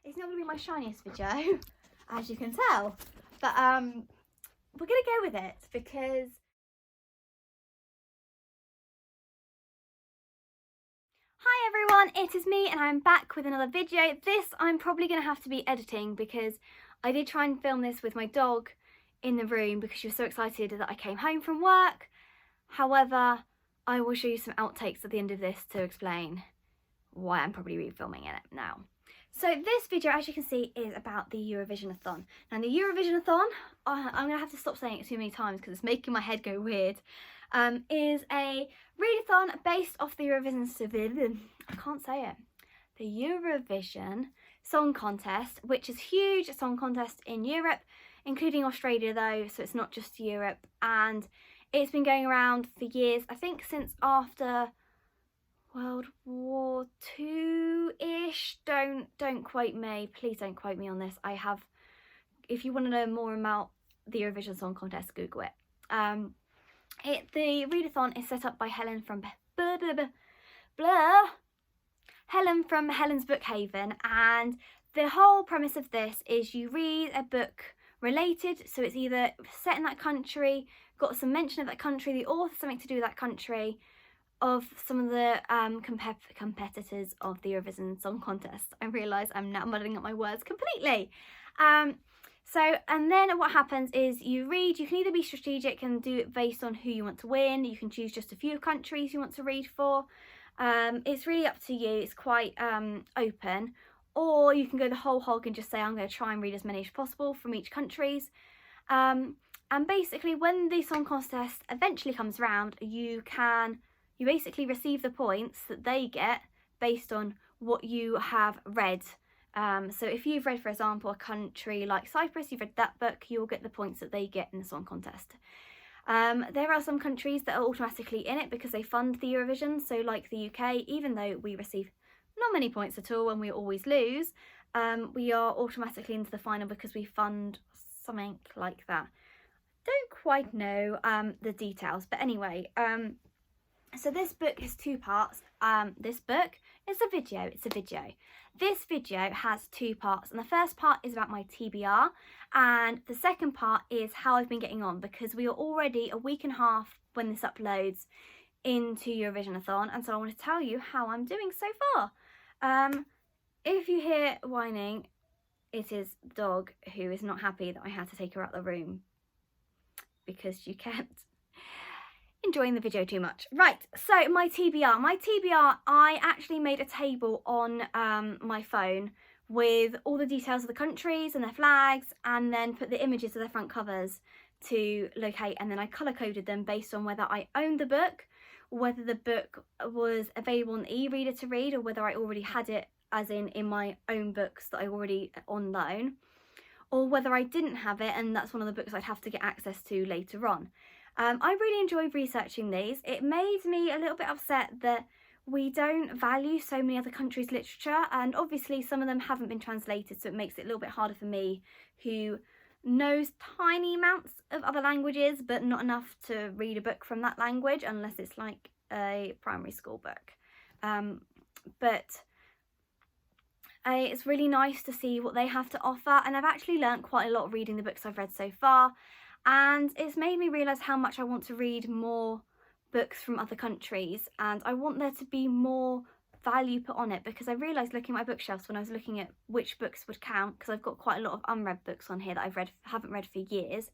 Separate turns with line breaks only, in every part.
It's not going to be my shiniest video, as you can tell. But we're going to go with it because hi everyone, it is me and I'm back with another video. This I'm probably going to have to be editing because I did try and film this with my dog in the room because she was so excited that I came home from work. However, I will show you some outtakes at the end of this to explain why I'm probably refilming it now. So this video, as you can see, is about the Eurovisionathon. Now the Eurovisionathon, I'm going to have to stop saying it too many times because it's making my head go weird, is a readathon based off the Eurovision, I can't say it, the Eurovision Song Contest, which is a huge song contest in Europe, including Australia though, so it's not just Europe, and it's been going around for years, I think since after World War II-ish. Don't quote me, please don't quote me on this. If you want to know more about the Eurovision Song Contest, Google it. The readathon is set up by Helen from Helen's Bookhaven, and the whole premise of this is you read a book related, so it's either set in that country, got some mention of that country, the author something to do with that country, of some of the competitors of the Eurovision Song Contest. I realise I'm now muddling up my words completely. And then what happens is you can either be strategic and do it based on who you want to win. You can choose just a few countries you want to read for. It's really up to you. It's quite open. Or you can go the whole hog and just say, I'm going to try and read as many as possible from each countries. And basically when the song contest eventually comes around, you basically receive the points that they get based on what you have read. So if you've read, for example, a country like Cyprus, you've read that book, you'll get the points that they get in the song contest. There are some countries that are automatically in it because they fund the Eurovision. So like the UK, even though we receive not many points at all and we always lose, we are automatically into the final because we fund something like that. Don't quite know the details, but anyway, so this book is two parts. This book is a video, This video has two parts, and the first part is about my TBR, and the second part is how I've been getting on, because we are already a week and a half when this uploads into Eurovisionathon, and so I want to tell you how I'm doing so far. If you hear whining, it is the dog who is not happy that I had to take her out of the room because she kept enjoying the video too much. Right, so my TBR, I actually made a table on my phone with all the details of the countries and their flags, and then put the images of their front covers to locate, and then I colour coded them based on whether I owned the book, whether the book was available on e-reader to read, or whether I already had it as in my own books that I already on loan, or whether I didn't have it and that's one of the books I'd have to get access to later on. I really enjoyed researching these. It made me a little bit upset that we don't value so many other countries' literature, and obviously some of them haven't been translated, so it makes it a little bit harder for me, who knows tiny amounts of other languages but not enough to read a book from that language unless it's like a primary school book. It's really nice to see what they have to offer, and I've actually learnt quite a lot reading the books I've read so far. And it's made me realise how much I want to read more books from other countries, and I want there to be more value put on it, because I realised looking at my bookshelves when I was looking at which books would count, because I've got quite a lot of unread books on here that haven't read for years.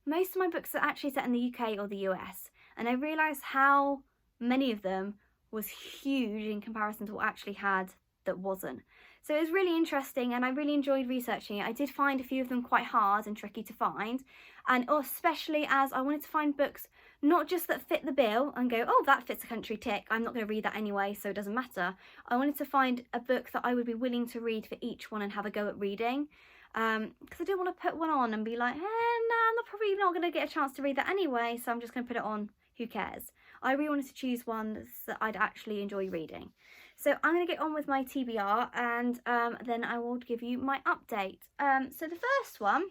Most of my books are actually set in the UK or the US, and I realised how many of them was huge in comparison to what I actually had that wasn't. So it was really interesting, and I really enjoyed researching it. I did find a few of them quite hard and tricky to find, and especially as I wanted to find books not just that fit the bill and go, oh, that fits a country, tick, I'm not going to read that anyway, so it doesn't matter. I wanted to find a book that I would be willing to read for each one and have a go at reading, because I didn't want to put one on and be like, no, I'm probably not going to get a chance to read that anyway, so I'm just going to put it on, who cares. I really wanted to choose one that I'd actually enjoy reading. So I'm going to get on with my TBR, and then I will give you my update. So the first one,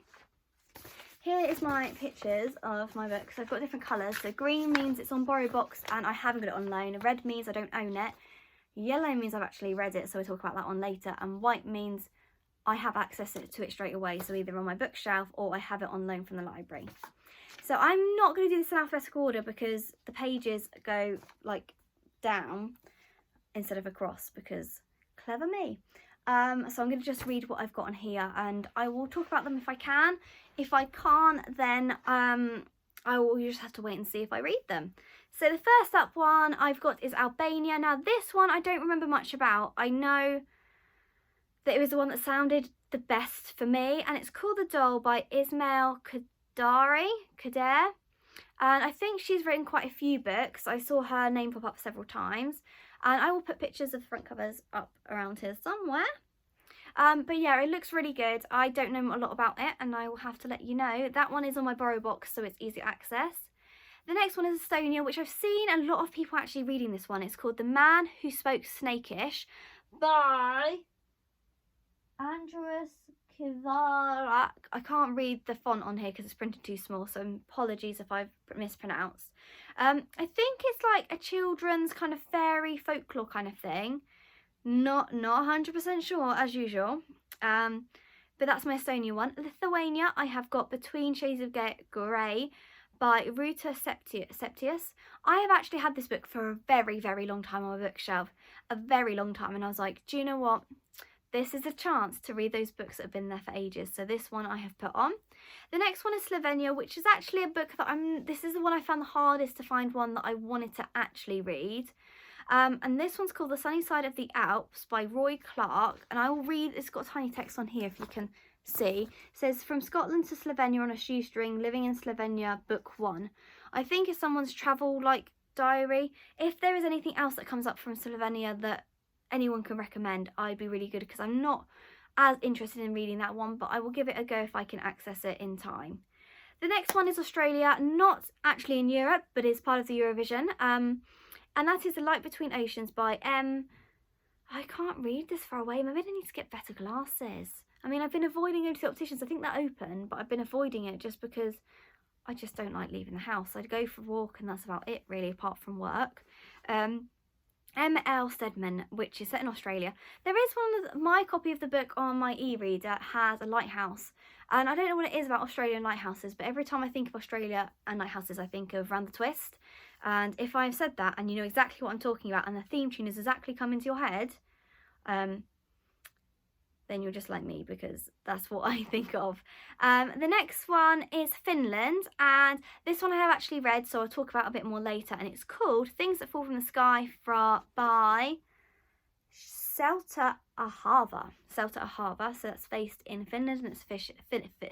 here is my pictures of my books. I've got different colours. So green means it's on borrow box and I haven't got it on loan. Red means I don't own it. Yellow means I've actually read it, so we'll talk about that one later. And white means I have access to it straight away. So either on my bookshelf or I have it on loan from the library. So I'm not going to do this in alphabetical order because the pages go like down instead of across, because clever me. So I'm going to just read what I've got on here, and I will talk about them if I can. If I can't, then I will just have to wait and see if I read them. So the first up one I've got is Albania. Now this one I don't remember much about. I know that it was the one that sounded the best for me, and it's called The Doll by Ismail Kader. And I think she's written quite a few books. I saw her name pop up several times. And I will put pictures of the front covers up around here somewhere. But yeah, it looks really good. I don't know a lot about it, and I will have to let you know. That one is on my borrow box, so it's easy access. The next one is Estonia, which I've seen a lot of people actually reading this one. It's called The Man Who Spoke Snakish by Andreas Kivarak. I can't read the font on here because it's printed too small, so apologies if I've mispronounced. I think it's like a children's kind of fairy folklore kind of thing. Not 100% sure as usual. But that's my Estonia one. Lithuania, I have got Between Shades of Grey by Ruta Septius. I have actually had this book for a very, very long time on my bookshelf. A very long time. And I was like, do you know what? This is a chance to read those books that have been there for ages. So this one I have put on. The next one is Slovenia, which is actually a book that this is the one I found the hardest to find one that I wanted to actually read. And this one's called The Sunny Side of the Alps by Roy Clark. And I will read, it's got tiny text on here if you can see. It says, From Scotland to Slovenia on a Shoestring, Living in Slovenia, Book 1. I think it's someone's travel diary. If there is anything else that comes up from Slovenia that anyone can recommend, I'd be really good, because I'm not as interested in reading that one, but I will give it a go if I can access it in time. The next one is Australia, not actually in Europe, but is part of the Eurovision, and that is The Light Between Oceans by I can't read this far away. Maybe I need to get better glasses. I mean, I've been avoiding going to the opticians. I think they're open, but I've been avoiding it just because I just don't like leaving the house. I'd go for a walk and that's about it really, apart from work. M.L. Stedman, which is set in Australia. There is my copy of the book on my e-reader has a lighthouse, and I don't know what it is about Australian lighthouses, but every time I think of Australia and lighthouses I think of Round the Twist. And if I've said that and you know exactly what I'm talking about and the theme tune is exactly come into your head, then you're just like me, because that's what I think of. The next one is Finland, and this one I have actually read, so I'll talk about a bit more later, and it's called Things That Fall from the Sky by Selta Ahava. Selta Ahava, so that's based in Finland, and it's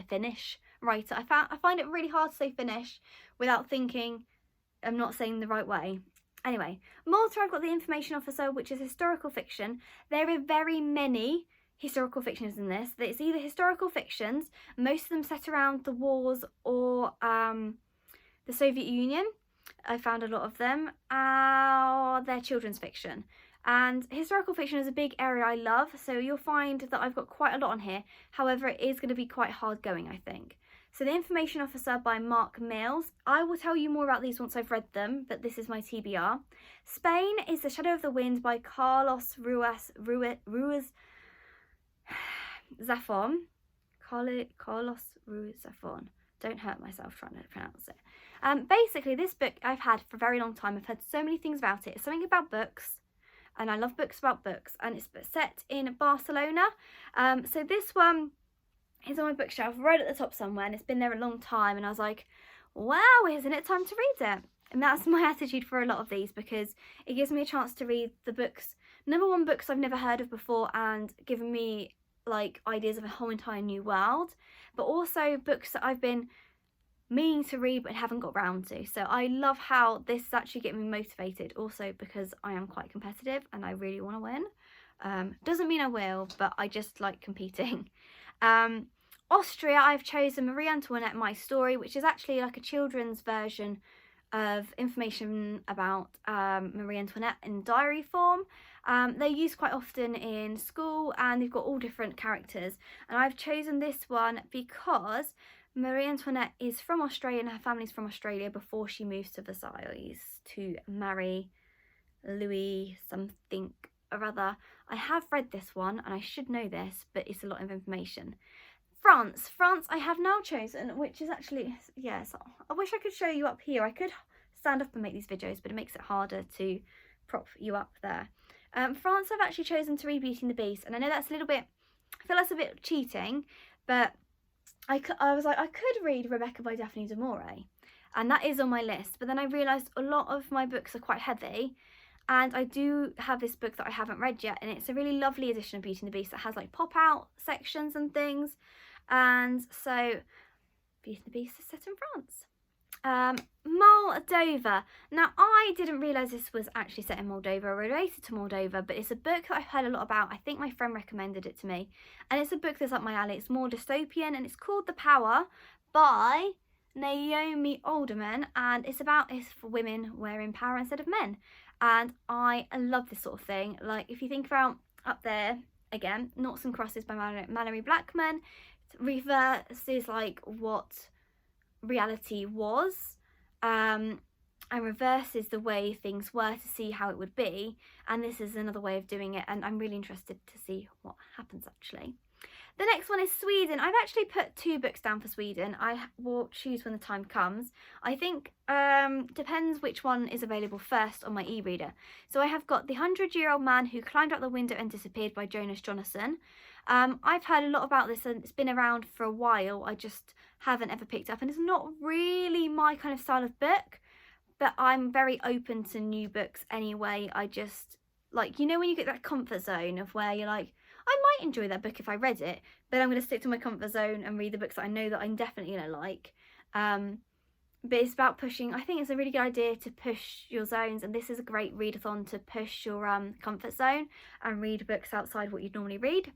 Finnish writer. I find it really hard to say Finnish without thinking I'm not saying the right way. Anyway, Malta, I've got The Information Officer, which is historical fiction. There are very many historical fictions in this. It's either historical fictions, most of them set around the wars or the Soviet Union. I found a lot of them. They're children's fiction. And historical fiction is a big area I love, so you'll find that I've got quite a lot on here. However, it is going to be quite hard going, I think. So The Information Officer by Mark Mills. I will tell you more about these once I've read them, but this is my TBR. Spain is The Shadow of the Wind by Carlos Ruiz Zafón. Carlos Ruiz Zafón. Don't hurt myself trying to pronounce it. Basically, this book I've had for a very long time. I've heard so many things about it. It's something about books, and I love books about books, and it's set in Barcelona. So this one is on my bookshelf right at the top somewhere, and it's been there a long time, and I was like, wow, isn't it time to read it? And that's my attitude for a lot of these, because it gives me a chance to read the books, number one, books I've never heard of before, and given me like ideas of a whole entire new world, but also books that I've been meaning to read but haven't got round to. So I love how this is actually getting me motivated, also because I am quite competitive and I really want to win. Doesn't mean I will, but I just like competing. Austria, I've chosen Marie Antoinette, My Story, which is actually like a children's version of information about Marie Antoinette in diary form. They're used quite often in school, and they've got all different characters. And I've chosen this one because Marie Antoinette is from Australia, and her family's from Australia before she moves to Versailles to marry Louis something or rather, I have read this one and I should know this, but it's a lot of information. France I have now chosen, which is actually, yes, I wish I could show you up here. I could stand up and make these videos, but it makes it harder to prop you up there. France I've actually chosen to read Beauty and the Beast, and I know that's a little bit, I feel that's a bit cheating, but I was like, I could read Rebecca by Daphne du Maurier, and that is on my list, but then I realised a lot of my books are quite heavy, and I do have this book that I haven't read yet, and it's a really lovely edition of Beauty and the Beast that has like pop-out sections and things, and so Beauty and the Beast is set in France. Moldova. Now, I didn't realise this was actually set in Moldova or related to Moldova, but it's a book that I've heard a lot about. I think my friend recommended it to me, and it's a book that's up my alley. It's more dystopian, and it's called The Power by Naomi Alderman, and it's for women wearing power instead of men, and I love this sort of thing. Like, if you think about up there, again, Noughts and Crosses by Mallory Blackman, reverses like what reality was, and reverses the way things were to see how it would be, and this is another way of doing it, and I'm really interested to see what happens actually. The next one is Sweden. I've actually put 2 books down for Sweden. I will choose when the time comes. I think depends which one is available first on my e-reader. So I have got The 100-Year-Old Man Who Climbed Out the Window and Disappeared by Jonas Jonasson. I've heard a lot about this, and it's been around for a while. I just haven't ever picked up, and it's not really my kind of style of book, but I'm very open to new books anyway. I just, like, you know when you get that comfort zone of where you're like, I might enjoy that book if I read it, but I'm going to stick to my comfort zone and read the books that I know that I'm definitely going to like. But it's about pushing. I think it's a really good idea to push your zones, and this is a great readathon to push your comfort zone and read books outside what you'd normally read.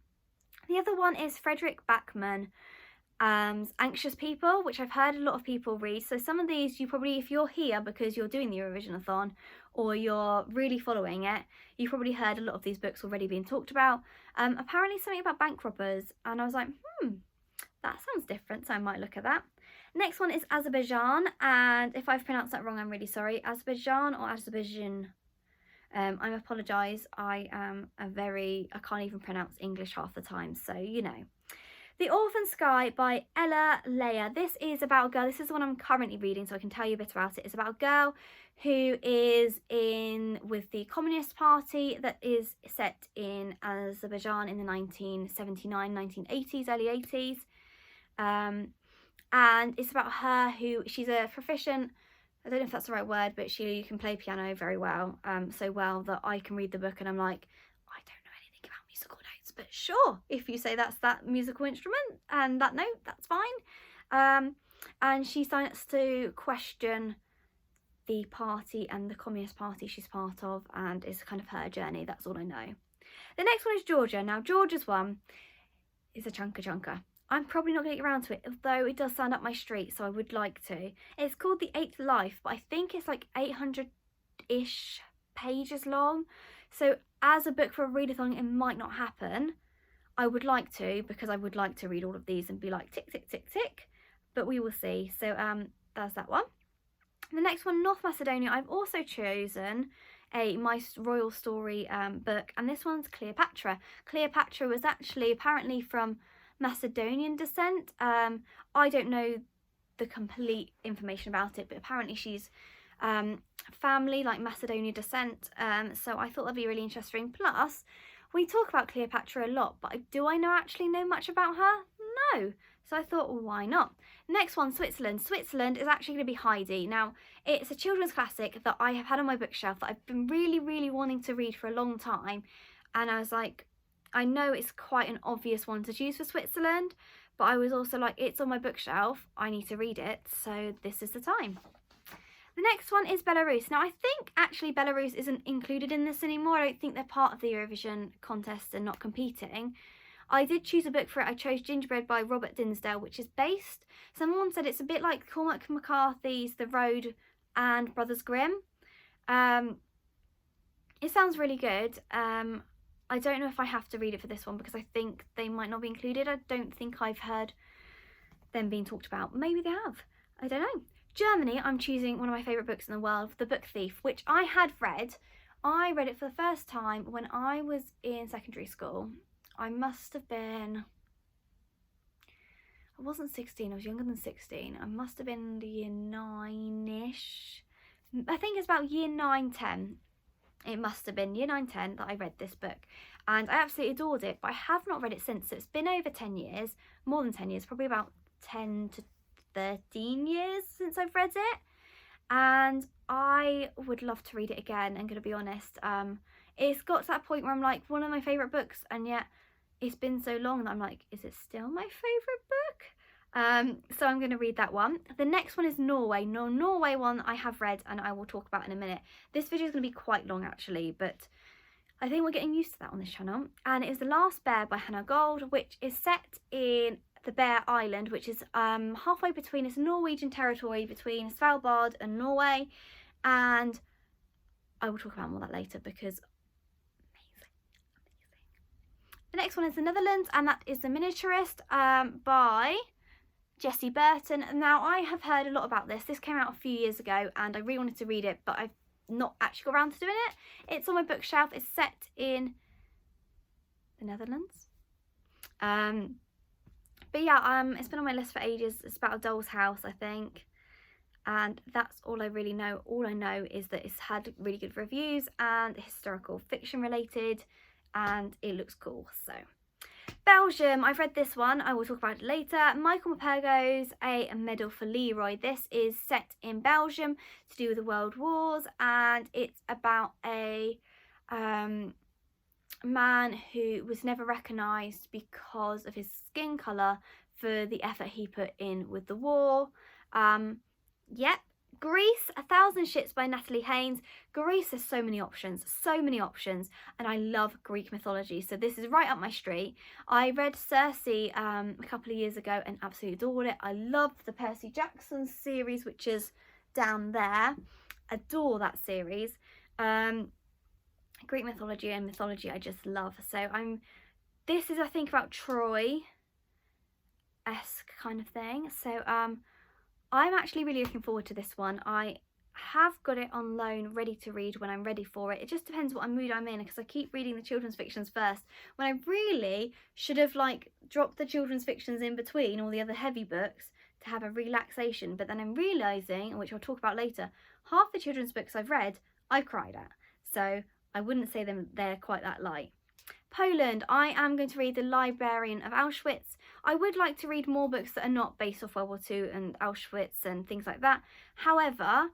The other one is Frederick Backman, Anxious People, which I've heard a lot of people read. So some of these, you probably, if you're here because you're doing the Eurovisionathon or you're really following it, you've probably heard a lot of these books already being talked about. Apparently something about bank robbers, and I was like, that sounds different, so I might look at that. Next one is Azerbaijan, and if I've pronounced that wrong, I'm really sorry. Azerbaijan or Azerbaijan. I apologise, I can't even pronounce English half the time, so you know. The Orphan Sky by Ella Leah. This is about a girl, this is the one I'm currently reading, so I can tell you a bit about it. It's about a girl who is in with the Communist Party that is set in Azerbaijan in the 1979, 1980s, early 80s. And it's about her she's a proficient, I don't know if that's the right word, but she can play piano very well, so well that I can read the book and I'm like, I don't know anything about musical notes, but sure, if you say that's that musical instrument and that note, that's fine. And she starts to question the party and the Communist Party she's part of, and it's kind of her journey. That's all I know. The next one is Georgia. Now, Georgia's one is a chunker. I'm probably not going to get around to it, although it does sound up my street, so I would like to. It's called The Eighth Life, but I think it's like 800-ish pages long. So as a book for a readathon, it might not happen. I would like to, because I would like to read all of these and be like tick, tick, tick, tick. But we will see. So there's that one. The next one, North Macedonia. I've also chosen a My Royal Story book, and this one's Cleopatra. Cleopatra was actually apparently from Macedonian descent. I don't know the complete information about it, but apparently she's family like Macedonian descent, so I thought that'd be really interesting. Plus, we talk about Cleopatra a lot, but do I actually know much about her? No. So I thought, well, why not? Next one, Switzerland. Switzerland is actually going to be Heidi. Now, it's a children's classic that I have had on my bookshelf that I've been really, really wanting to read for a long time, and I was like, I know it's quite an obvious one to choose for Switzerland, but I was also like, it's on my bookshelf, I need to read it, so this is the time. The next one is Belarus. Now, I think actually Belarus isn't included in this anymore. I don't think they're part of the Eurovision contest and not competing. I did choose a book for it. I chose Gingerbread by Robert Dinsdale, which is based, someone said it's a bit like Cormac McCarthy's The Road and Brothers Grimm. It sounds really good. I don't know if I have to read it for this one because I think they might not be included. I don't think I've heard them being talked about. Maybe they have. I don't know. Germany, I'm choosing one of my favourite books in the world, The Book Thief, which I had read. I read it for the first time when I was in secondary school. I must have been, I wasn't 16, I was younger than 16. I must have been year 9-ish. I think it's about year 9, 10. It must have been year 9, 10 that I read this book. And I absolutely adored it, but I have not read it since. So it's been over 10 years, more than 10 years, probably about 10 to 13 years since I've read it. And I would love to read it again, I'm going to be honest. It's got to that point where I'm like, one of my favourite books, and yet it's been so long that I'm like, is it still my favourite book? So I'm going to read that one. The next one is Norway. Norway one I have read and I will talk about in a minute. This video is going to be quite long actually, but I think we're getting used to that on this channel. And it was The Last Bear by Hannah Gold, which is set in the Bear Island, which is halfway between, it's Norwegian territory between Svalbard and Norway. And I will talk about more of that later because amazing. The next one is the Netherlands, and that is The Miniaturist by Jessie Burton. Now, I have heard a lot about this. This came out a few years ago and I really wanted to read it, but I've not actually got around to doing it. It's on my bookshelf. It's set in the Netherlands. But yeah, it's been on my list for ages. It's about a doll's house, I think. And that's all I really know. All I know is that it's had really good reviews and historical fiction related, and it looks cool. So Belgium, I've read this one. I will talk about it later. Michael Morpurgo's A Medal for Leroy. This is set in Belgium to do with the World Wars, and it's about a man who was never recognised because of his skin colour for the effort he put in with the war. Yep. Greece, 1,000 Ships by Natalie Haynes. Greece has so many options, and I love Greek mythology, so this is right up my street. I read Circe a couple of years ago and absolutely adored it. I love the Percy Jackson series, which is down there. Adore that series. Greek mythology and mythology I just love. So this is, I think, about Troy-esque kind of thing. So I'm actually really looking forward to this one. I have got it on loan, ready to read when I'm ready for it. It just depends what mood I'm in, because I keep reading the children's fictions first, when I really should have like dropped the children's fictions in between all the other heavy books to have a relaxation. But then I'm realising, which I'll talk about later, half the children's books I've read, I've cried at. So I wouldn't say they're quite that light. Poland, I am going to read The Librarian of Auschwitz. I would like to read more books that are not based off World War II and Auschwitz and things like that. However,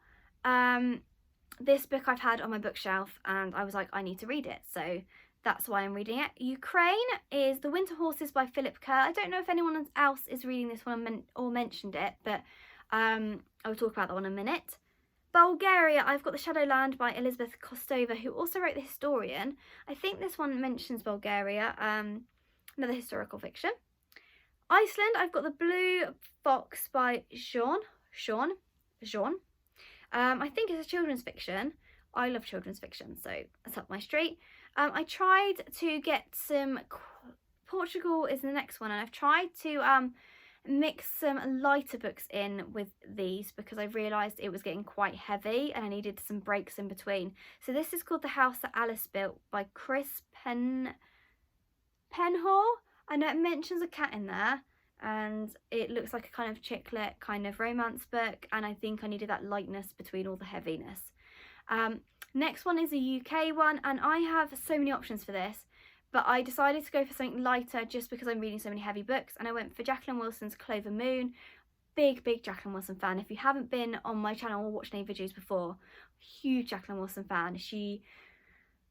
this book I've had on my bookshelf and I was like, I need to read it. So that's why I'm reading it. Ukraine is The Winter Horses by Philip Kerr. I don't know if anyone else is reading this one or mentioned it, but I will talk about that one in a minute. Bulgaria, I've got The Shadowland by Elizabeth Kostova, who also wrote The Historian. I think this one mentions Bulgaria, another historical fiction. Iceland, I've got The Blue Fox by Jean. I think it's a children's fiction. I love children's fiction, so that's up my street. I tried to get some, Portugal is the next one, and I've tried to mix some lighter books in with these because I realised it was getting quite heavy and I needed some breaks in between. So this is called The House That Alice Built by Chris Penhall. I know it mentions a cat in there and it looks like a kind of chick lit kind of romance book, and I think I needed that lightness between all the heaviness. Next one is a UK one, and I have so many options for this, but I decided to go for something lighter just because I'm reading so many heavy books, and I went for Jacqueline Wilson's Clover Moon. Big Jacqueline Wilson fan. If you haven't been on my channel or watched any videos before, huge Jacqueline Wilson fan. She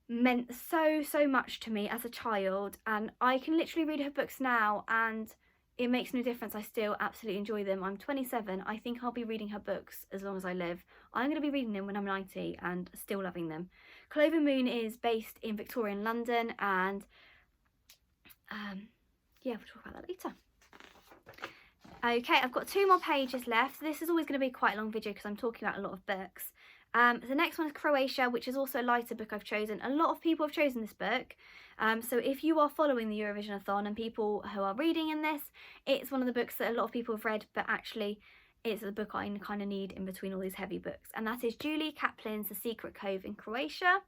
meant so much to me as a child, and I can literally read her books now and it makes no difference. I still absolutely enjoy them. I'm 27. I think I'll be reading her books as long as I live. I'm going to be reading them when I'm 90 and still loving them. Clover Moon is based in Victorian London, and yeah, we'll talk about that later. Okay, I've got 2 more pages left. This is always going to be quite a long video because I'm talking about a lot of books. The next one is Croatia, which is also a lighter book I've chosen. A lot of people have chosen this book. So if you are following the Eurovisionathon and people who are reading in this, it's one of the books that a lot of people have read, but actually it's the book I kind of need in between all these heavy books. And that is Julie Kaplan's The Secret Cove in Croatia.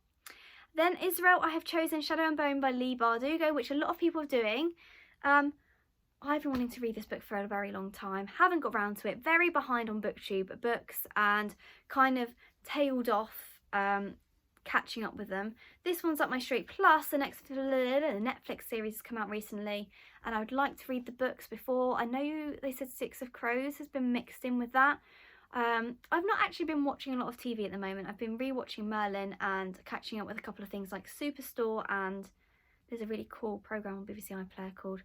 Then Israel, I have chosen Shadow and Bone by Leigh Bardugo, which a lot of people are doing. I've been wanting to read this book for a very long time, haven't got round to it, very behind on BookTube books and kind of tailed off catching up with them. This one's up my street, plus the next Netflix series has come out recently and I would like to read the books before. I know they said Six of Crows has been mixed in with that. I've not actually been watching a lot of TV at the moment. I've been rewatching Merlin and catching up with a couple of things like Superstore, and there's a really cool programme on BBC iPlayer called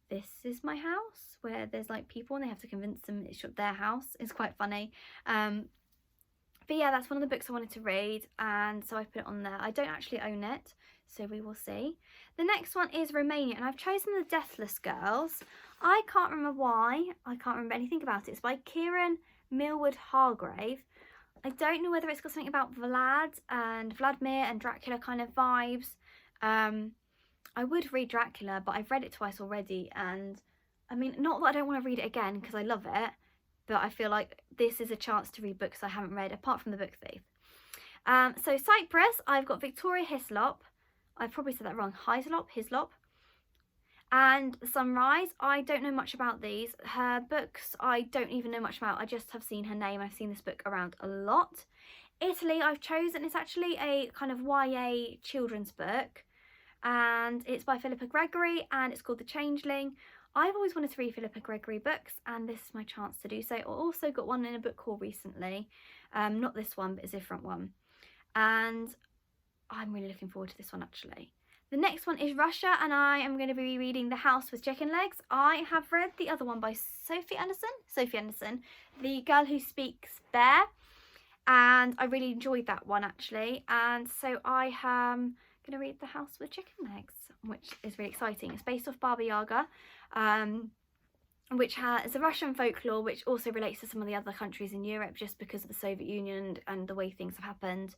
This Is My House, where there's like people and they have to convince them it's their house. It's quite funny. But yeah, that's one of the books I wanted to read, and so I put it on there. I don't actually own it, so we will see. The next one is Romania, and I've chosen The Deathless Girls. I can't remember why. I can't remember anything about it. It's by Kieran Millward Hargrave. I don't know whether it's got something about Vlad and Vladimir and Dracula kind of vibes. I would read Dracula, but I've read it twice already, and I mean, not that I don't want to read it again because I love it, but I feel like this is a chance to read books I haven't read apart from The Book Thief. So Cyprus, I've got Victoria Hislop. I probably said that wrong. Hislop. And Sunrise, I don't know much about these. Her books, I don't even know much about. I just have seen her name. I've seen this book around a lot. Italy, I've chosen. It's actually a kind of YA children's book. And it's by Philippa Gregory, and it's called The Changeling. I've always wanted to read Philippa Gregory books, and this is my chance to do so. I also got one in a book haul recently. Not this one, but a different one. And I'm really looking forward to this one, actually. The next one is Russia, and I am going to be reading The House with Chicken Legs. I have read the other one by Sophie Anderson, The Girl Who Speaks Bear, and I really enjoyed that one, actually. And so I am going to read The House with Chicken Legs, which is really exciting. It's based off Baba Yaga, which has a Russian folklore, which also relates to some of the other countries in Europe just because of the Soviet Union and the way things have happened.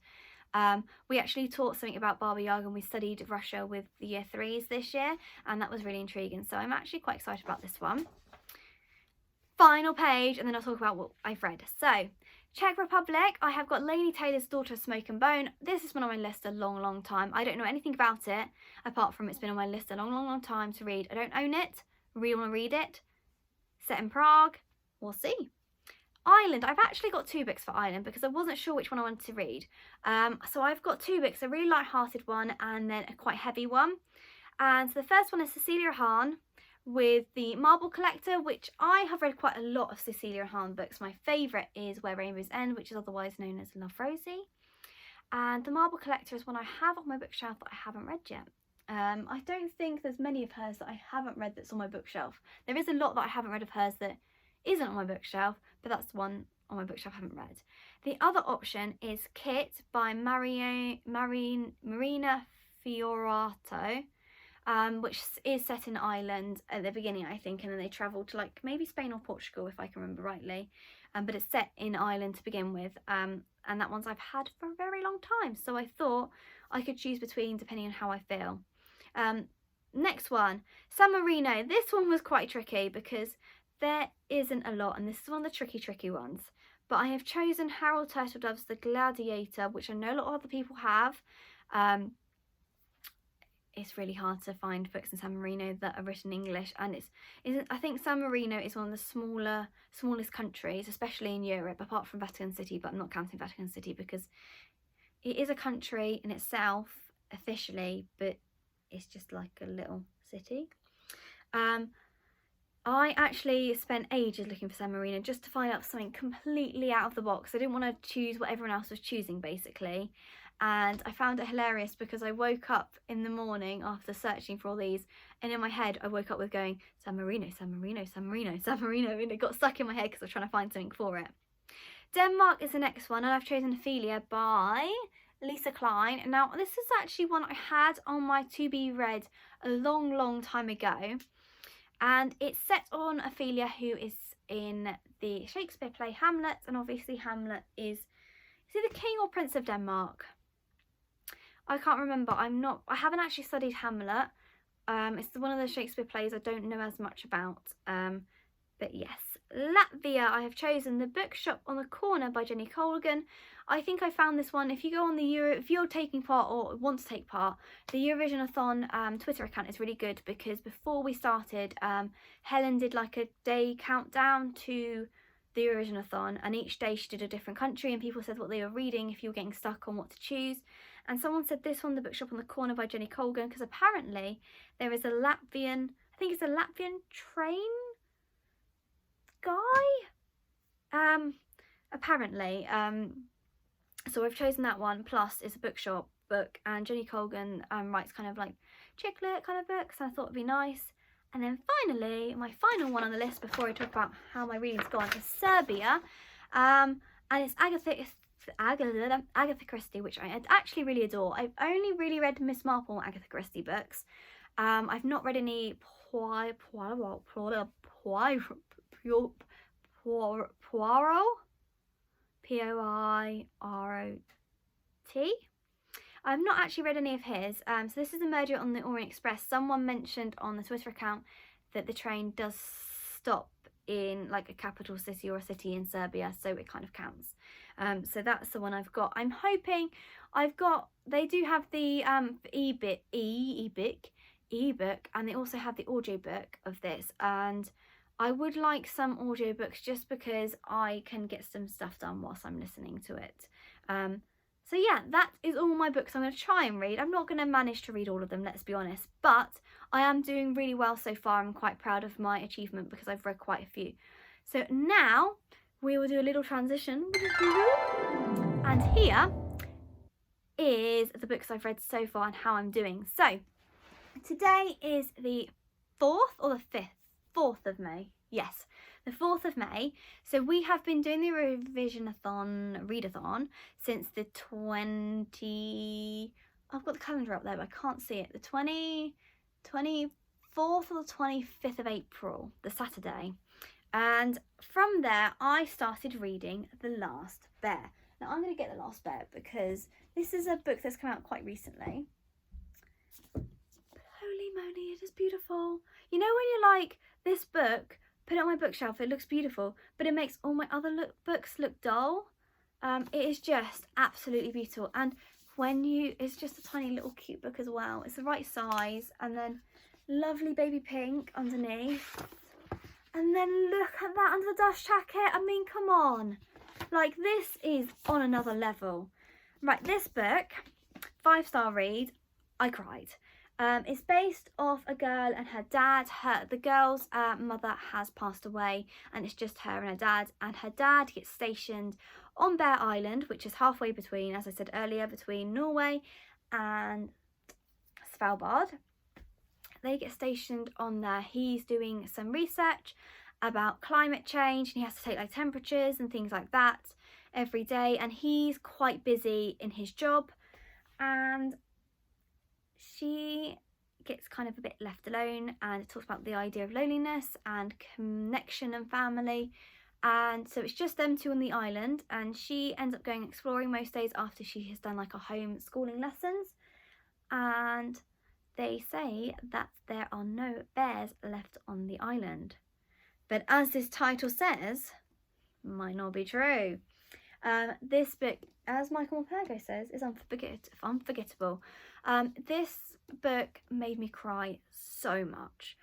We actually taught something about Baba Yaga, and we studied Russia with the year 3s this year, and that was really intriguing. So I'm actually quite excited about this one. Final page, and then I'll talk about what I've read. So, Czech Republic, I have got Laini Taylor's Daughter of Smoke and Bone. This has been on my list a long time. I don't know anything about it, apart from it's been on my list a long time to read. I don't own it, really want to read it. Set in Prague, we'll see. Ireland, I've actually got 2 books for Ireland because I wasn't sure which one I wanted to read. So I've got 2 books, a really light-hearted one and then a quite heavy one. And so the first one is Cecilia Hahn with The Marble Collector, which I have read quite a lot of Cecilia Hahn books. My favourite is Where Rainbows End, which is otherwise known as Love Rosie. And The Marble Collector is one I have on my bookshelf that I haven't read yet. I don't think there's many of hers that I haven't read that's on my bookshelf. There is a lot that I haven't read of hers that isn't on my bookshelf, but that's one on my bookshelf I haven't read. The other option is Kit by Marina Fiorato, which is set in Ireland at the beginning, I think, and then they travel to like maybe Spain or Portugal if I can remember rightly. But it's set in Ireland to begin with, and that one's I've had for a very long time, so I thought I could choose between depending on how I feel. Next one, San Marino. This one was quite tricky because there isn't a lot, and this is one of the tricky ones. But I have chosen Harold Turtledove's The Gladiator, which I know a lot of other people have. It's really hard to find books in San Marino that are written in English, and I think San Marino is one of the smallest countries, especially in Europe, apart from Vatican City, but I'm not counting Vatican City because it is a country in itself officially, but it's just like a little city. I actually spent ages looking for San Marino just to find out something completely out of the box. I didn't want to choose what everyone else was choosing, basically. And I found it hilarious because I woke up in the morning after searching for all these, and in my head I woke up with going San Marino, San Marino, San Marino, San Marino, and it got stuck in my head because I was trying to find something for it. Denmark is the next one, and I've chosen Ophelia by Lisa Klein. Now this is actually one I had on my to be read a long time ago, and it's set on Ophelia, who is in the Shakespeare play Hamlet, and obviously Hamlet is he the king or prince of Denmark? I can't remember. I haven't actually studied Hamlet. It's one of the Shakespeare plays I don't know as much about. But yes, Latvia, I have chosen The Bookshop on the Corner by Jenny Colgan. I think I found this one. If you go on the if you're taking part or want to take part, the Eurovisionathon Twitter account is really good, because before we started, Helen did like a day countdown to the Eurovisionathon, and each day she did a different country, and people said what they were reading if you were getting stuck on what to choose. And someone said this one, The Bookshop on the Corner by Jenny Colgan, because apparently there is a Latvian, I think it's a Latvian train guy, apparently, so I've chosen that one. Plus it's a bookshop book, and Jenny Colgan writes kind of like chick lit kind of books, so I thought it'd be nice. And then finally, my final one on the list before I talk about how my reading's gone is Serbia, and it's Agatha Christie, which I actually really adore. I've only really read Miss Marple and Agatha Christie books. I've not read any Poirot, P-O-I-R-O-T. I've not actually read any of his. So this is a Murder on the Orient Express. Someone mentioned on the Twitter account that the train does stop in like a capital city or a city in Serbia, so it kind of counts. So that's the one I've got. I'm hoping they do have the ebook, and they also have the audiobook of this, and I would like some audiobooks just because I can get some stuff done whilst I'm listening to it. So yeah, that is all my books I'm going to try and read. I'm not going to manage to read all of them, let's be honest, but I am doing really well so far. I'm quite proud of my achievement because I've read quite a few. So now we will do a little transition, and here is the books I've read so far and how I'm doing. So today is the 4th or the 5th? 4th of May. Yes, the 4th of May. So we have been doing the Eurovisionathon readathon since the 20... I've got the calendar up there, but I can't see it. The 24th or the 25th of April, the Saturday. And from there, I started reading The Last Bear. Now, I'm going to get The Last Bear because this is a book that's come out quite recently. Holy moly, it is beautiful. You know when you're like, this book, put it on my bookshelf, it looks beautiful, but it makes all my other books look dull. It is just absolutely beautiful. And it's just a tiny little cute book as well. It's the right size, and then lovely baby pink underneath. And then look at that under the dust jacket. I mean, come on. Like, this is on another level. Right, this book, 5-star read, I cried. It's based off a girl and her dad. The girl's mother has passed away, and it's just her and her dad. And her dad gets stationed on Bear Island, which is halfway between, as I said earlier, between Norway and Svalbard. They get stationed on there. He's doing some research about climate change, and he has to take like temperatures and things like that every day. And he's quite busy in his job, and she gets kind of a bit left alone, and it talks about the idea of loneliness and connection and family. And so it's just them two on the island, and she ends up going exploring most days after she has done like a homeschooling lessons. And they say that there are no bears left on the island. But as this title says, might not be true. This book, as Michael Morpurgo says, is unforgettable. This book made me cry so much.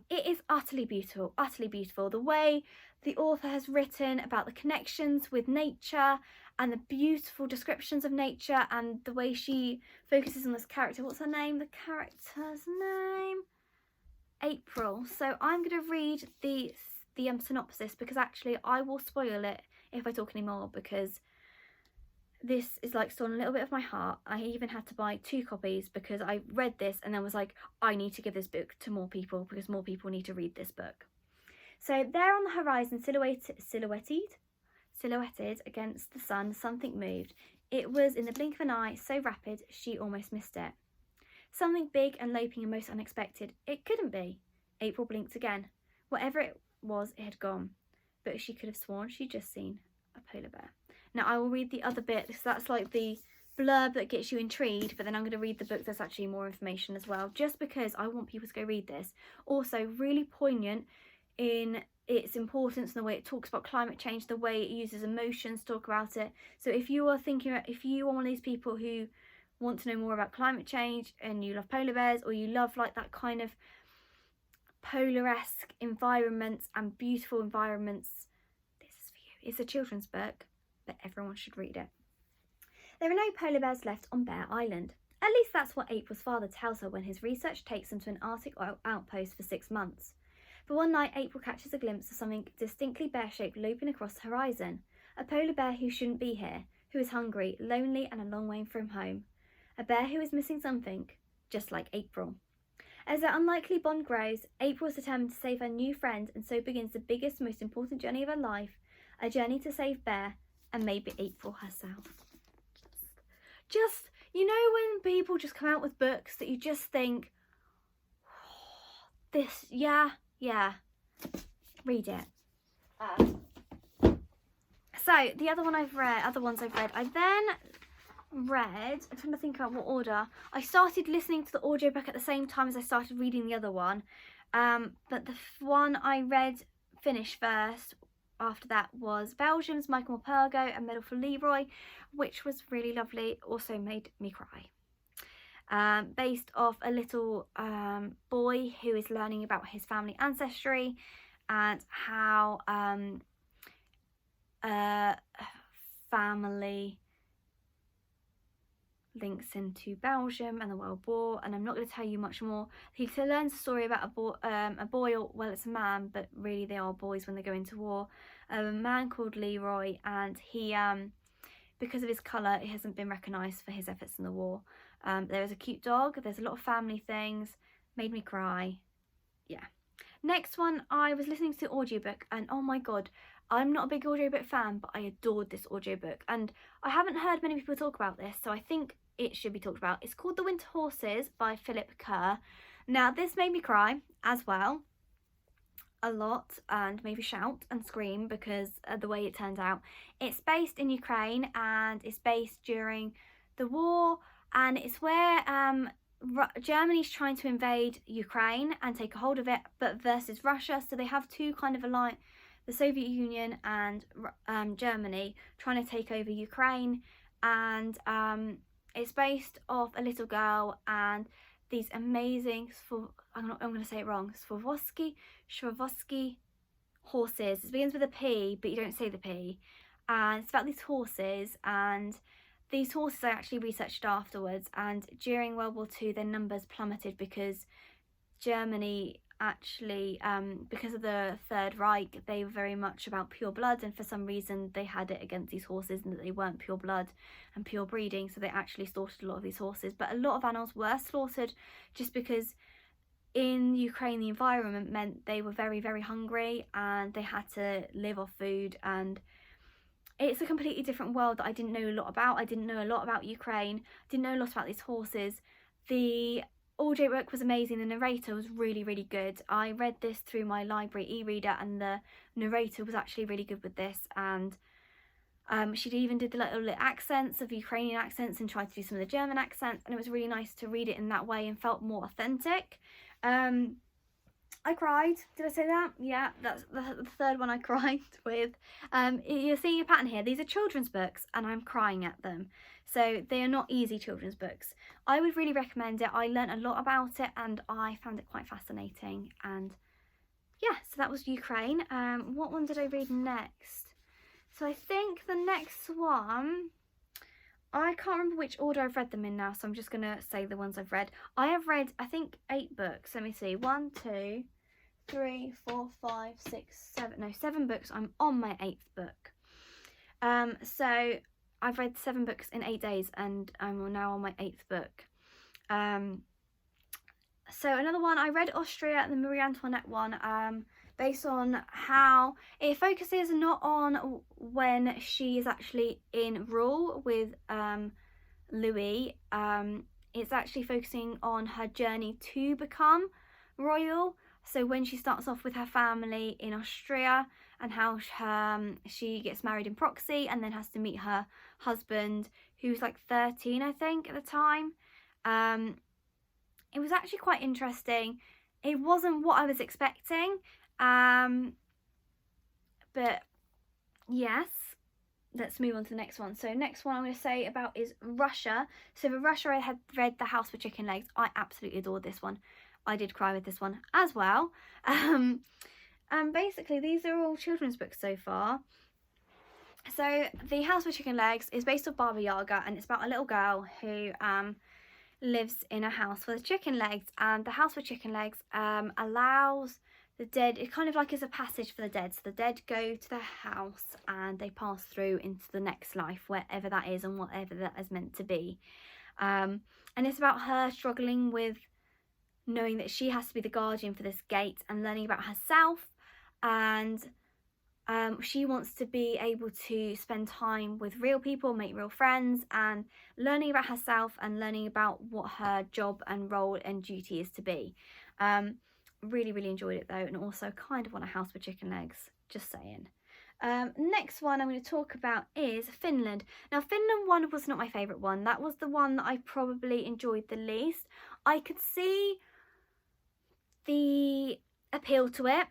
It is utterly beautiful, utterly beautiful. The way the author has written about the connections with nature and the beautiful descriptions of nature, and the way she focuses on this character. What's her name? The character's name? April. So I'm going to read the synopsis, because actually I will spoil it if I talk anymore, because this is like stolen a little bit of my heart. I even had to buy 2 copies because I read this and then was like, I need to give this book to more people because more people need to read this book. So there on the horizon, silhouetted against the sun, something moved. It was in the blink of an eye, so rapid she almost missed it. Something big and loping and most unexpected. It couldn't be. April blinked again. Whatever it was, it had gone. But she could have sworn she'd just seen a polar bear. Now I will read the other bit, because that's like the blurb that gets you intrigued, but then I'm going to read the book that's actually more information as well, just because I want people to go read this. Also, really poignant. in its importance and the way it talks about climate change, the way it uses emotions to talk about it. So if you are one of these people who want to know more about climate change and you love polar bears, or you love like that kind of polar-esque environments and beautiful environments, this is for you. It's a children's book, but everyone should read it. There are no polar bears left on Bear Island. At least that's what April's father tells her when his research takes them to an Arctic outpost for 6 months. But one night April catches a glimpse of something distinctly bear-shaped loping across the horizon. A polar bear who shouldn't be here, who is hungry, lonely and a long way from home. A bear who is missing something, just like April. As their unlikely bond grows, April is determined to save her new friend, and so begins the biggest, most important journey of her life, a journey to save Bear and maybe April herself. Just, you know when people just come out with books that you just think, oh, this, yeah, read it. So the other ones I've read, I then read, I'm trying to think about what order. I started listening to the audiobook at the same time as I started reading the other one. But the one I finished first after that was Belgium's Michael Morpurgo, A Medal for Leroy, which was really lovely, also made me cry. Based off a little boy who is learning about his family ancestry and how family links into Belgium and the World War, and I'm not going to tell you much more. He learns a story about a boy, or well, it's a man, but really they are boys when they go into war. A man called Leroy, and he, because of his colour, he hasn't been recognised for his efforts in the war. There is a cute dog. There's a lot of family things. Made me cry. Yeah. Next one, I was listening to the audiobook, and oh my god, I'm not a big audiobook fan, but I adored this audiobook, and I haven't heard many people talk about this, so I think it should be talked about. It's called The Winter Horses by Philip Kerr. Now, this made me cry as well, a lot, and maybe shout and scream because of the way it turned out. It's based in Ukraine, and it's based during the war, and it's where Germany's trying to invade Ukraine and take a hold of it, but versus Russia. So they have two kind of alliance, the Soviet Union and Germany, trying to take over Ukraine. And it's based off a little girl and these amazing, I'm going to say it wrong, Swarovski horses. It begins with a P, but you don't say the P. And it's about these horses, and these horses I actually researched afterwards, and during World War II their numbers plummeted because Germany actually, because of the Third Reich, they were very much about pure blood, and for some reason they had it against these horses and that they weren't pure blood and pure breeding, so they actually slaughtered a lot of these horses. But a lot of animals were slaughtered just because in Ukraine the environment meant they were very, very hungry and they had to live off food, and it's a completely different world that I didn't know a lot about. I didn't know a lot about Ukraine, didn't know a lot about these horses. The audiobook was amazing. The narrator was really, really good. I read this through my library e-reader, and the narrator was actually really good with this, and she even did the little accents of Ukrainian accents and tried to do some of the German accents, and it was really nice to read it in that way and felt more authentic. I cried. Did I say that? Yeah, that's the third one I cried with. You're seeing a pattern here. These are children's books and I'm crying at them. So they are not easy children's books. I would really recommend it. I learned a lot about it and I found it quite fascinating. And yeah, so that was Ukraine. What one did I read next? So I think the next one, I can't remember which order I've read them in now, so I'm just going to say the ones I've read. I have read, I think, 8 books. Let me see. 1, 2, 3, 4, 5, 6, 7. No, 7 books. I'm on my 8th book. So I've read 7 books in 8 days, and I'm now on my 8th book. So another one, I read Austria, the Marie Antoinette one, based on how it focuses not on when she is actually in rule with Louis. It's actually focusing on her journey to become royal. So when she starts off with her family in Austria, and how she gets married in proxy and then has to meet her husband, who's like 13, I think, at the time. It was actually quite interesting. It wasn't what I was expecting, But yes, let's move on to the next one. So next one I'm going to say about is Russia. So for Russia, I had read The House with Chicken Legs. I absolutely adored this one. I did cry with this one as well. And basically these are all children's books so far. So The House with Chicken Legs is based on Baba Yaga, and it's about a little girl who lives in a house with chicken legs, and the House with Chicken Legs allows the dead, it kind of like is a passage for the dead. So the dead go to the house and they pass through into the next life, wherever that is and whatever that is meant to be. And it's about her struggling with knowing that she has to be the guardian for this gate and learning about herself, and she wants to be able to spend time with real people, make real friends, and learning about herself and learning about what her job and role and duty is to be. Really, really enjoyed it though, and also kind of want a House with Chicken Legs, just saying. Next one I'm going to talk about is Finland. Now, Finland one was not my favourite one. That was the one that I probably enjoyed the least. I could see the appeal to it,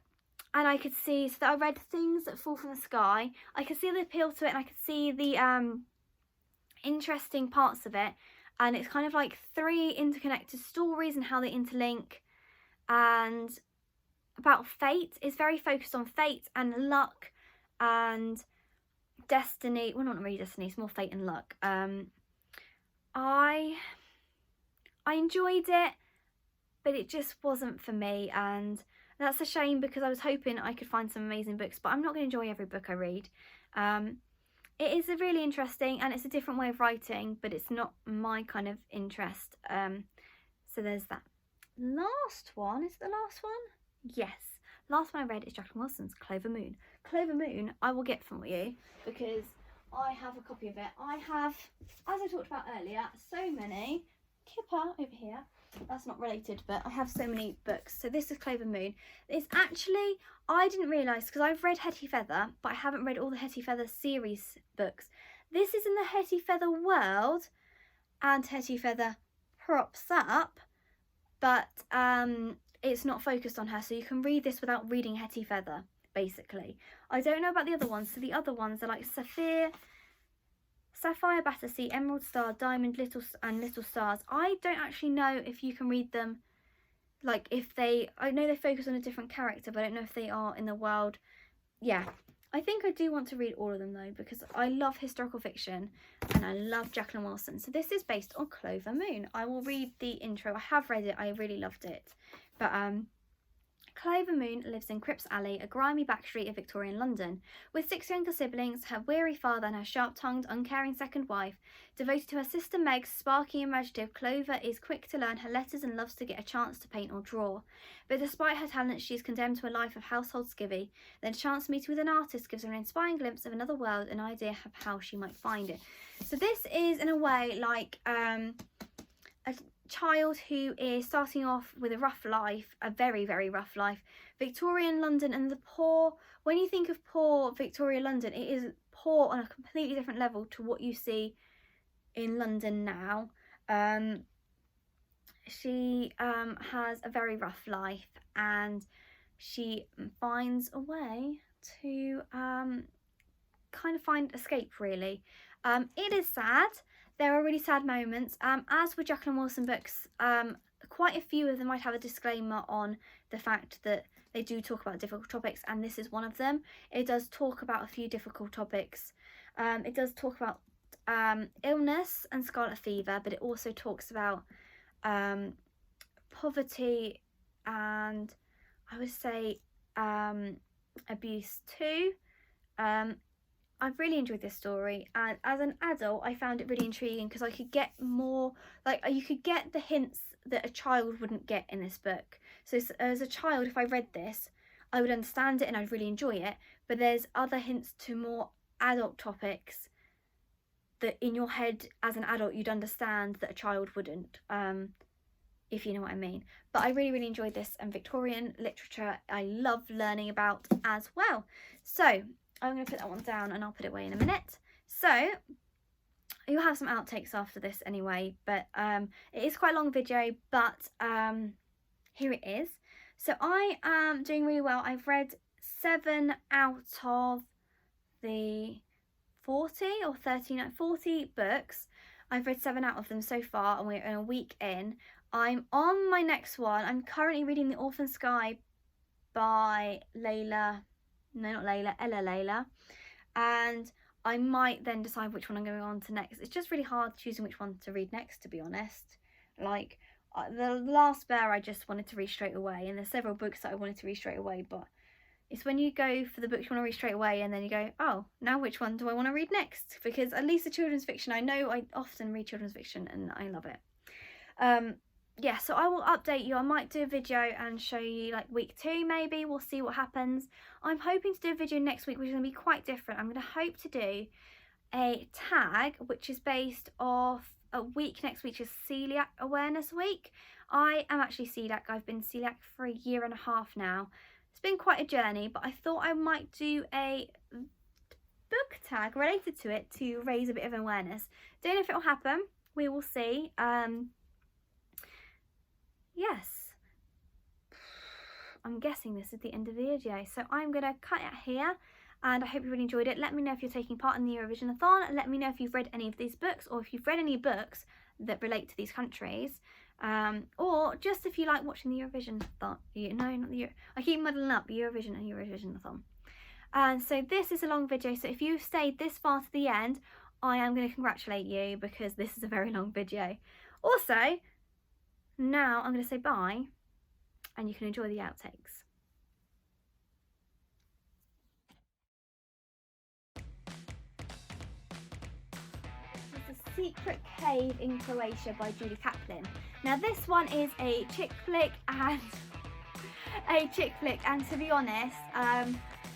and I could see, so that I read Things That Fall from the Sky. I could see the appeal to it, and I could see the interesting parts of it. And it's kind of like 3 interconnected stories and how they interlink. And about fate, it's very focused on fate and luck and destiny. Well, not really destiny, it's more fate and luck. I enjoyed it, but it just wasn't for me, and that's a shame because I was hoping I could find some amazing books, but I'm not going to enjoy every book I read. It is a really interesting, and it's a different way of writing, but it's not my kind of interest. So there's that. Last one, is it the last one? Yes. Last one I read is Jacqueline Wilson's Clover Moon. Clover Moon I will get from you because I have a copy of it. I have, as I talked about earlier, so many. Kipper over here. That's not related, but I have so many books. So this is Clover Moon. It's actually, I didn't realise, because I've read Hetty Feather, but I haven't read all the Hetty Feather series books. This is in the Hetty Feather world, and Hetty Feather props up, but it's not focused on her, so you can read this without reading Hetty Feather, basically. I don't know about the other ones, so the other ones are like Sapphire, Battersea, Emerald Star, Diamond, Little Stars. I don't actually know if you can read them, like if they, I know they focus on a different character, but I don't know if they are in the world. Yeah, I think I do want to read all of them though, because I love historical fiction and I love Jacqueline Wilson. So this is based on Clover Moon. I will read the intro. I have read it, I really loved it. But Clover Moon lives in Cripps Alley, a grimy back street of Victorian London. With 6 younger siblings, her weary father and her sharp-tongued, uncaring second wife, devoted to her sister Meg's sparky imaginative, Clover is quick to learn her letters and loves to get a chance to paint or draw. But despite her talents, she is condemned to a life of household skivvy. Then a chance meeting with an artist gives her an inspiring glimpse of another world, an idea of how she might find it. So this is, in a way, like a child who is starting off with a rough life, a very, very rough life. Victorian London, and the poor, when you think of poor Victorian London, it is poor on a completely different level to what you see in London now. She has a very rough life, and she finds a way to kind of find escape, really. It is sad. There are really sad moments. As with Jacqueline Wilson books, quite a few of them might have a disclaimer on the fact that they do talk about difficult topics, and this is one of them. It does talk about a few difficult topics. It does talk about illness and scarlet fever, but it also talks about poverty and, I would say, abuse too. I've really enjoyed this story, and as an adult I found it really intriguing because I could get more, like you could get the hints that a child wouldn't get in this book. So as a child, if I read this, I would understand it and I'd really enjoy it, but there's other hints to more adult topics that in your head as an adult you'd understand that a child wouldn't, if you know what I mean. But I really, really enjoyed this, and Victorian literature I love learning about as well. So I'm going to put that one down and I'll put it away in a minute. So you'll have some outtakes after this anyway, but it is quite a long video, but here it is. So I am doing really well. I've read 7 out of the 40 or 39, 40 books. I've read 7 out of them so far, and we're in a week in. I'm on my next one. I'm currently reading The Orphan Sky by Ella Layla, and I might then decide which one I'm going on to next. It's just really hard choosing which one to read next, to be honest. Like, the last Bear I just wanted to read straight away, and there's several books that I wanted to read straight away, but it's when you go for the books you want to read straight away and then you go, oh, now which one do I want to read next? Because at least the children's fiction, I know I often read children's fiction and I love it. Yeah, so I will update you. I might do a video and show you like week 2 maybe. We'll see what happens. I'm hoping to do a video next week which is going to be quite different. I'm going to hope to do a tag which is based off a week next week, is Celiac Awareness Week. I am actually celiac. I've been celiac for a year and a half now. It's been quite a journey, but I thought I might do a book tag related to it to raise a bit of awareness. Don't know if it'll happen. We will see. Yes. I'm guessing this is the end of the video, so I'm going to cut it here, and I hope you really enjoyed it. Let me know if you're taking part in the Eurovisionathon. Let me know if you've read any of these books, or if you've read any books that relate to these countries. Or just if you like watching the Eurovisionathon. No, not the I keep muddling up Eurovision and Eurovisionathon. And so this is a long video, so if you've stayed this far to the end, I am going to congratulate you, because this is a very long video. Also, now I'm going to say bye, and you can enjoy the outtakes. It's a secret cave in Croatia by Julie Kaplan. Now this one is a chick flick, and to be honest,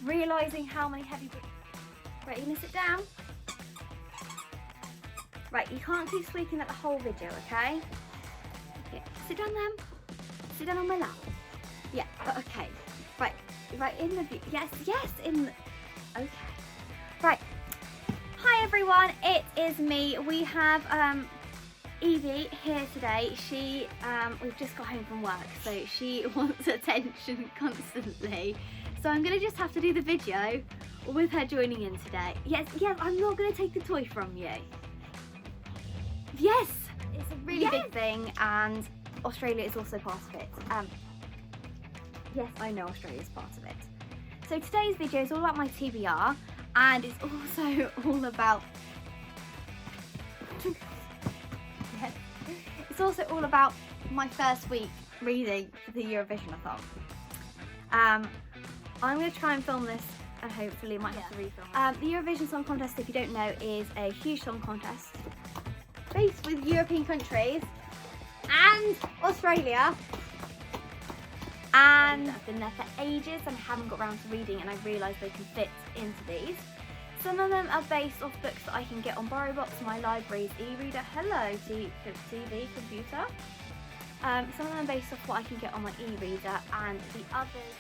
realising how many heavy books. Right, you gonna sit down? Right, you can't keep squeaking at the whole video, okay? Okay, sit down then. Sit down on my lap. Yeah, okay. Right in the view. Yes, in the... Okay. Right. Hi everyone, it is me. We have Evie here today. She we've just got home from work, so she wants attention constantly. So I'm gonna just have to do the video with her joining in today. Yes, I'm not gonna take the toy from you. Yes, it's a really big thing, and Australia is also part of it. Yes, I know Australia is part of it. So today's video is all about my TBR, and it's also all about it's also all about my first week reading for the Eurovisionathon. I'm going to try and film this, and hopefully might have to refilm. The Eurovision Song Contest, if you don't know, is a huge song contest based with European countries and Australia. And I've been there for ages and haven't got around to reading, and I realised they can fit into these. Some of them are based off books that I can get on BorrowBox, my library's e-reader. Hello, TV, computer. Some of them are based off what I can get on my e-reader, and the others